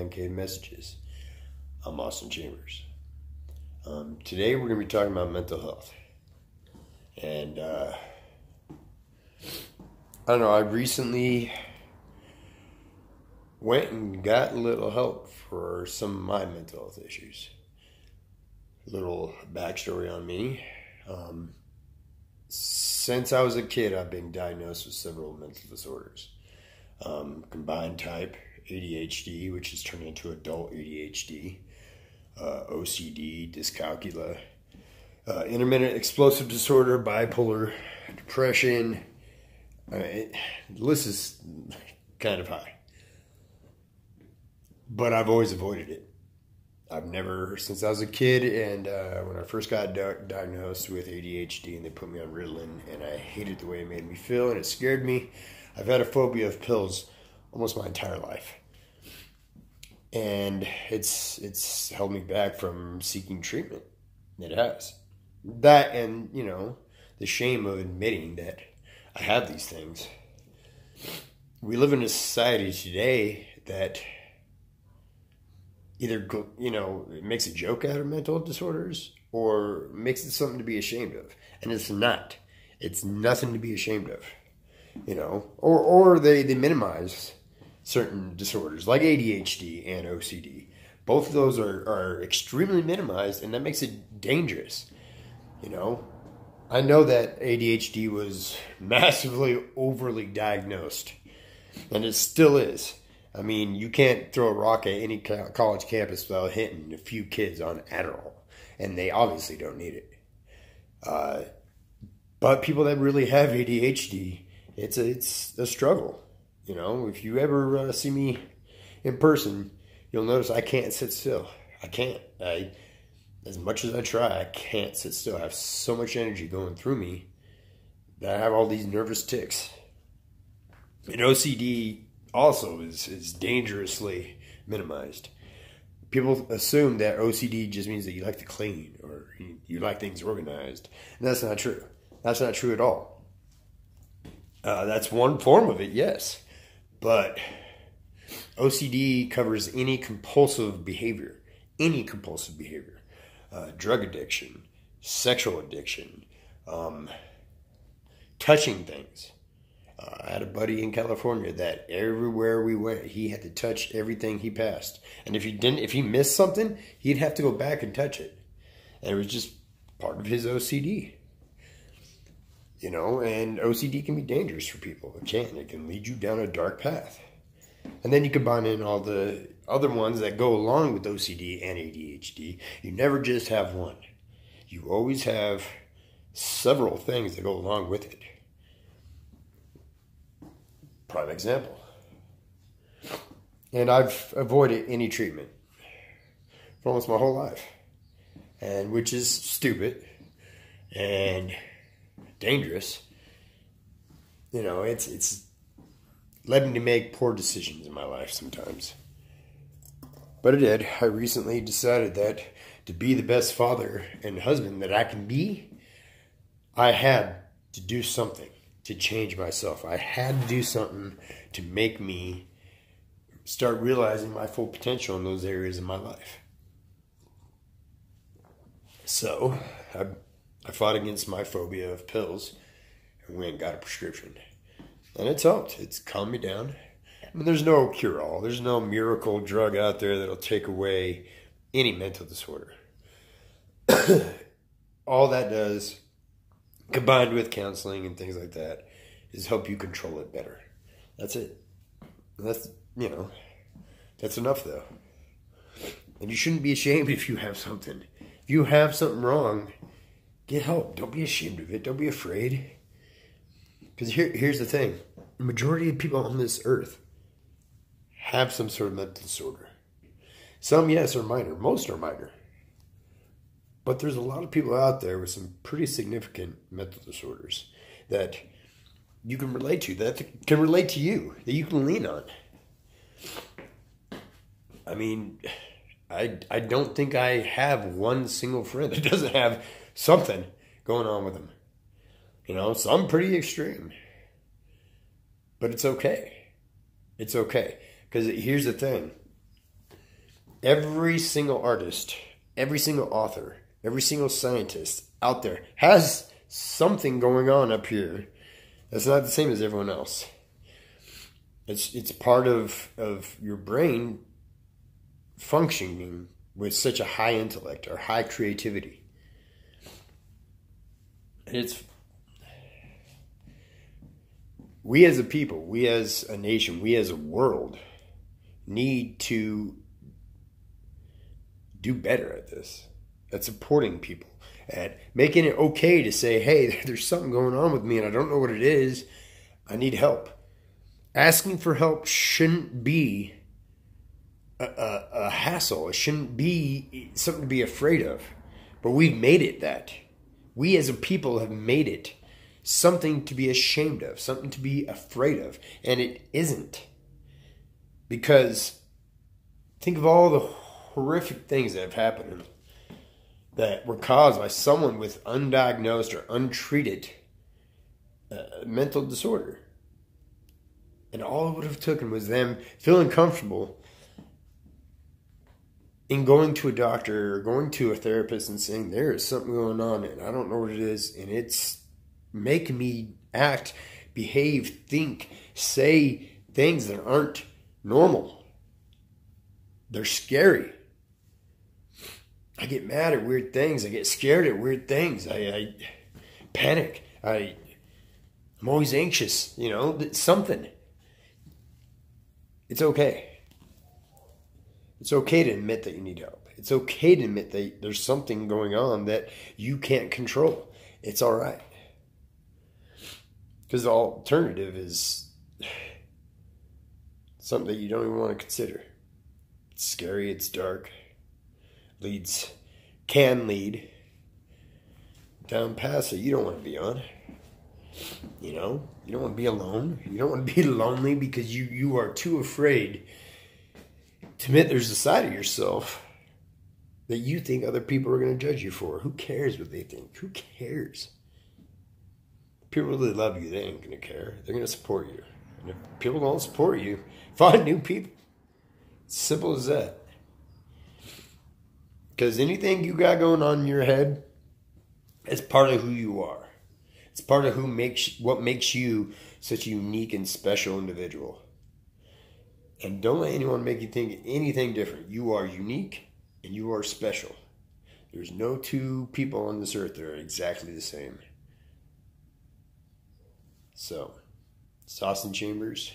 Man Cave Messages. I'm Austin Chambers. Today we're going to be talking about mental health. And I don't know, I recently went and got a little help for some of my mental health issues. A little backstory on me. Since I was a kid, I've been diagnosed with several mental disorders. Combined type, ADHD, which has turned into adult ADHD, OCD, dyscalculia, intermittent explosive disorder, bipolar, depression. The list is kind of high. But I've always avoided it. I've never, since I was a kid, and when I first got diagnosed with ADHD and they put me on Ritalin, and I hated the way it made me feel, and it scared me. I've had a phobia of pills almost my entire life. And it's held me back from seeking treatment. It has. That and, the shame of admitting that I have these things. We live in a society today that either, it makes a joke out of mental disorders or makes it something to be ashamed of. And it's not. It's nothing to be ashamed of. Or they minimize certain disorders like ADHD and OCD. Both of those are extremely minimized, and that makes it dangerous. I know that ADHD was massively overly diagnosed, and it still is. I mean, you can't throw a rock at any college campus without hitting a few kids on Adderall, and they obviously don't need it. But people that really have ADHD, it's a struggle. If you ever see me in person, you'll notice I can't sit still. I can't. As much as I try, I can't sit still. I have so much energy going through me that I have all these nervous tics. And OCD also is dangerously minimized. People assume that OCD just means that you like to clean or you like things organized. And that's not true. That's not true at all. That's one form of it, yes. But OCD covers any compulsive behavior. Drug addiction, sexual addiction, touching things. I had a buddy in California that everywhere we went, he had to touch everything he passed. And if he missed something, he'd have to go back and touch it. And it was just part of his OCD. And OCD can be dangerous for people. It can lead you down a dark path. And then you combine in all the other ones that go along with OCD and ADHD. You never just have one. You always have several things that go along with it. Prime example. And I've avoided any treatment for almost my whole life. And which is stupid and dangerous. It's led me to make poor decisions in my life sometimes. But it did. I recently decided that to be the best father and husband that I can be, I had to do something to change myself. I had to do something to make me start realizing my full potential in those areas of my life. So, I fought against my phobia of pills and went and got a prescription. And it's helped. It's calmed me down. I mean, there's no cure-all. There's no miracle drug out there that'll take away any mental disorder. All that does, combined with counseling and things like that, is help you control it better. That's it. That's enough though. And you shouldn't be ashamed if you have something. If you have something wrong, get help. Don't be ashamed of it. Don't be afraid. Because here's the thing. The majority of people on this earth have some sort of mental disorder. Some, yes, are minor. Most are minor. But there's a lot of people out there with some pretty significant mental disorders that you can relate to, that can relate to you, that you can lean on. I mean, I don't think I have one single friend that doesn't have something going on with them. Some pretty extreme. But it's okay. It's okay. Because here's the thing. Every single artist, every single author, every single scientist out there has something going on up here that's not the same as everyone else. It's part of your brain functioning with such a high intellect or high creativity. And we as a people, we as a nation, we as a world need to do better at this, at supporting people, at making it okay to say, hey, there's something going on with me and I don't know what it is. I need help. Asking for help shouldn't be a hassle. It shouldn't be something to be afraid of. But we've made it that. We as a people have made it something to be ashamed of, something to be afraid of. And it isn't. Because think of all the horrific things that have happened that were caused by someone with undiagnosed or untreated mental disorder. And all it would have taken was them feeling comfortable in going to a doctor or going to a therapist and saying, there is something going on and I don't know what it is. And it's making me act, behave, think, say things that aren't normal. They're scary. I get mad at weird things. I get scared at weird things. I panic. I'm always anxious. You know, something. It's okay. It's okay to admit that you need help. It's okay to admit that there's something going on that you can't control. It's all right. Because the alternative is something that you don't even want to consider. It's scary. It's dark. Can lead down paths that you don't want to be on. You know, you don't want to be alone. You don't want to be lonely because you are too afraid to admit there's a side of yourself that you think other people are going to judge you for. Who cares what they think? Who cares? If people really love you, they ain't going to care. They're going to support you. And if people don't support you, find new people. It's simple as that. Because anything you got going on in your head is part of who you are. It's part of what makes you such a unique and special individual. And don't let anyone make you think anything different. You are unique and you are special. There's no two people on this earth that are exactly the same. So, it's Austin Chambers.